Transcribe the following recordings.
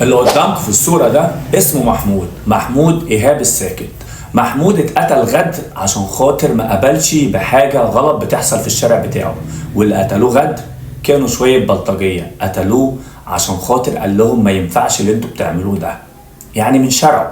اللي قدامكم في الصورة ده اسمه محمود إيهاب الساكت. محمود اتقتل غد عشان خاطر ما قبلش بحاجة غلط بتحصل في الشارع بتاعه، واللي قتلوه غد كانوا شوية بلطجية قتلوه عشان خاطر قال لهم ما ينفعش اللي انتوا بتعملوه ده، يعني من شرعه.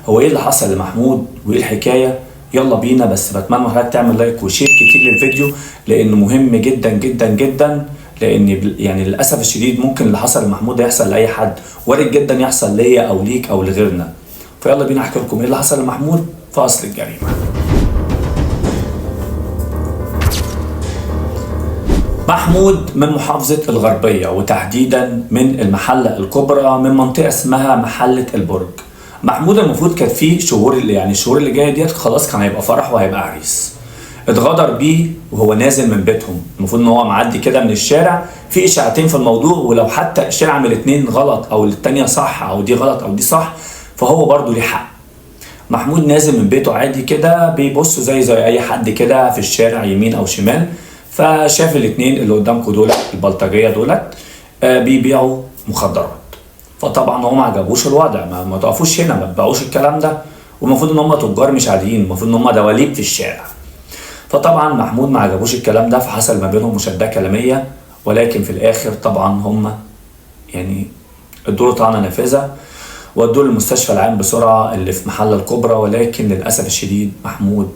هو ايه اللي حصل لمحمود وايه الحكاية؟ يلا بينا، بس بتمنى حضرتك تعمل لايك وشير كتير للفيديو لانه مهم جدا جدا جدا، لان يعني للاسف الشديد ممكن اللي حصل لمحمود ده يحصل لاي حد، وارد جدا يحصل ليا او ليك او لغيرنا. فيلا بينا احكي لكم ايه اللي حصل لمحمود في اصل الجريمه. محمود من محافظة الغربية وتحديدا من المحلة الكبرى من منطقة اسمها محلة البرج. محمود المفروض كانت فيه الشهور اللي جاية ديت خلاص كان هيبقى فرح وهيبقى عريس. اتغدر بيه وهو نازل من بيتهم، المفروض ان هو معدي كده من الشارع، في اشاعتين في الموضوع، ولو حتى الشارع من الاتنين غلط او التانية صح او دي غلط او دي صح فهو برضه ليه حق. محمود نازل من بيته عادي كده بيبص زي اي حد كده في الشارع يمين او شمال، فشاف الاتنين اللي قدامكم دول البلطجيه دولت بيبيعوا مخدرات. فطبعا هو ما عجبوش الوضع، ما تقفوش هنا، ما تبيعوش الكلام ده، والمفروض ان هم تجار مش عاديين، المفروض ان هم دواليب في الشارع. فطبعا محمود ما عجبوش الكلام ده، فحصل ما بينهم مشادة كلاميه، ولكن في الاخر طبعا هم يعني ادوا له طعنه نافذه ودوه للمستشفى العام بسرعه اللي في محله الكبرى، ولكن للاسف الشديد محمود